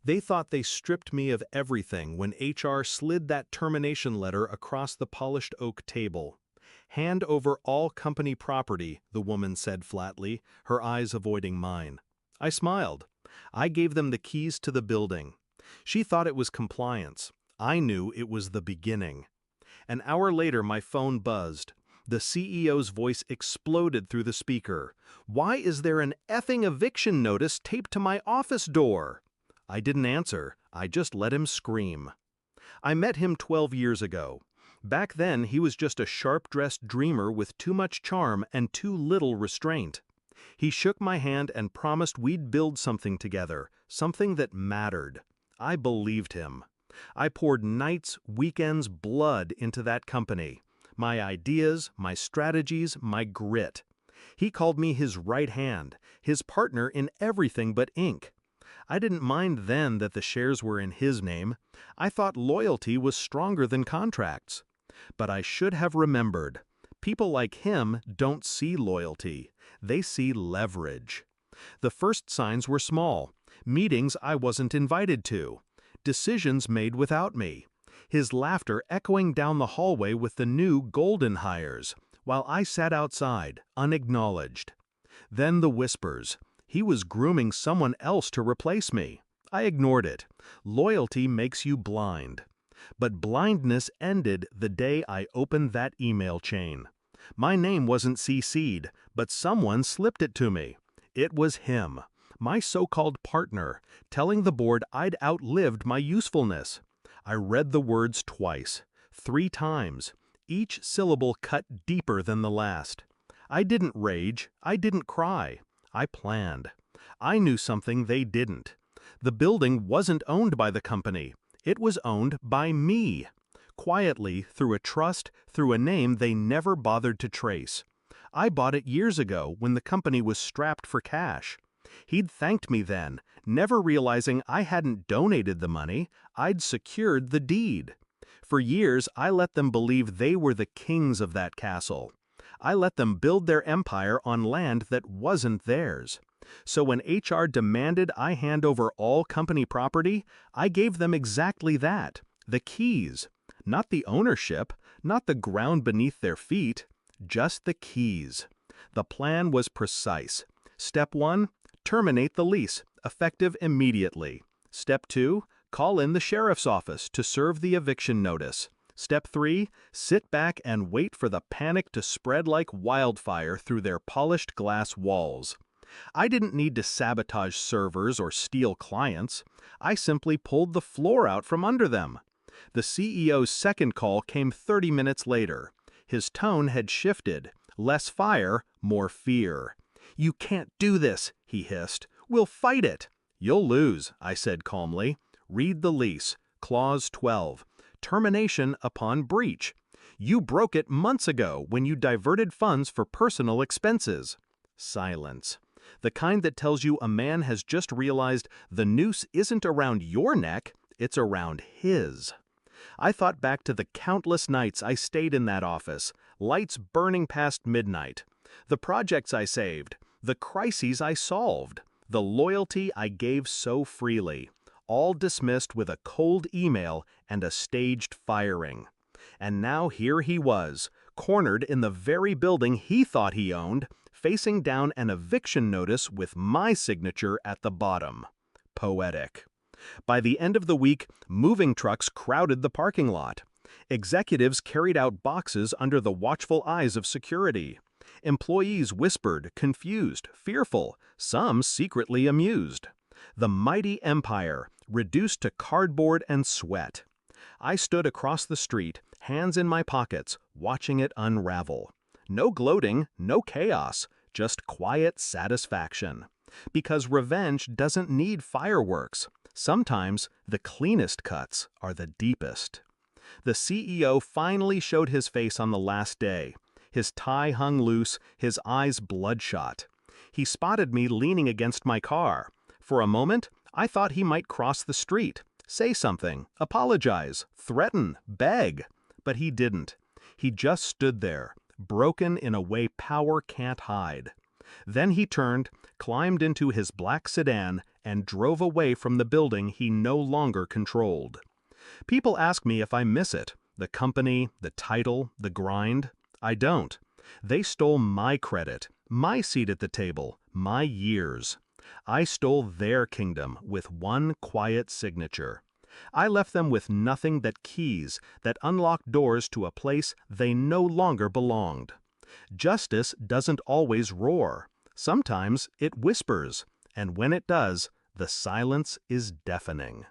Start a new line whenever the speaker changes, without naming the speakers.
They thought they stripped me of everything when HR slid that termination letter across the polished oak table. "Hand over all company property," the woman said flatly, her eyes avoiding mine. I smiled. I gave them the keys to the building. She thought it was compliance. I knew it was the beginning. An hour later, my phone buzzed. The CEO's voice exploded through the speaker. "Why is there an effing eviction notice taped to my office door?" I didn't answer. I just let him scream. I met him 12 years ago. Back then, he was just a sharp-dressed dreamer with too much charm and too little restraint. He shook my hand and promised we'd build something together, something that mattered. I believed him. I poured nights, weekends, blood into that company. My ideas, my strategies, my grit. He called me his right hand, his partner in everything but ink. I didn't mind then that the shares were in his name. I thought loyalty was stronger than contracts. But I should have remembered. People like him don't see loyalty. They see leverage. The first signs were small. Meetings I wasn't invited to. Decisions made without me. His laughter echoing down the hallway with the new golden hires, while I sat outside, unacknowledged. Then the whispers. He was grooming someone else to replace me. I ignored it. Loyalty makes you blind. But blindness ended the day I opened that email chain. My name wasn't CC'd, but someone slipped it to me. It was him, my so-called partner, telling the board I'd outlived my usefulness. I read the words twice, 3 times, each syllable cut deeper than the last. I didn't rage, I didn't cry. I planned. I knew something they didn't. The building wasn't owned by the company. It was owned by me. Quietly, through a trust, through a name they never bothered to trace. I bought it years ago when the company was strapped for cash. He'd thanked me then, never realizing I hadn't donated the money, I'd secured the deed. For years, I let them believe they were the kings of that castle. I let them build their empire on land that wasn't theirs. So when HR demanded I hand over all company property, I gave them exactly that, the keys. Not the ownership, not the ground beneath their feet, just the keys. The plan was precise. Step 1, terminate the lease, effective immediately. Step 2, call in the sheriff's office to serve the eviction notice. Step 3, sit back and wait for the panic to spread like wildfire through their polished glass walls. I didn't need to sabotage servers or steal clients. I simply pulled the floor out from under them. The CEO's second call came 30 minutes later. His tone had shifted. Less fire, more fear. "You can't do this," he hissed. "We'll fight it." "You'll lose," I said calmly. "Read the lease. Clause 12. Termination upon breach. You broke it months ago when you diverted funds for personal expenses." Silence. The kind that tells you a man has just realized the noose isn't around your neck, it's around his. I thought back to the countless nights I stayed in that office, lights burning past midnight. The projects I saved, the crises I solved, the loyalty I gave so freely, all dismissed with a cold email and a staged firing. And now here he was, cornered in the very building he thought he owned, facing down an eviction notice with my signature at the bottom. Poetic. By the end of the week, moving trucks crowded the parking lot. Executives carried out boxes under the watchful eyes of security. Employees whispered, confused, fearful, some secretly amused. The mighty empire, reduced to cardboard and sweat. I stood across the street, hands in my pockets, watching it unravel. No gloating, no chaos, just quiet satisfaction. Because revenge doesn't need fireworks. Sometimes the cleanest cuts are the deepest. The CEO finally showed his face on the last day. His tie hung loose, his eyes bloodshot. He spotted me leaning against my car. For a moment, I thought he might cross the street, say something, apologize, threaten, beg. But he didn't. He just stood there, broken in a way power can't hide. Then he turned, climbed into his black sedan, and drove away from the building he no longer controlled. People ask me if I miss it, the company, the title, the grind. I don't. They stole my credit, my seat at the table, my years. I stole their kingdom with one quiet signature. I left them with nothing but keys that unlocked doors to a place they no longer belonged. Justice doesn't always roar. Sometimes it whispers, and when it does, the silence is deafening.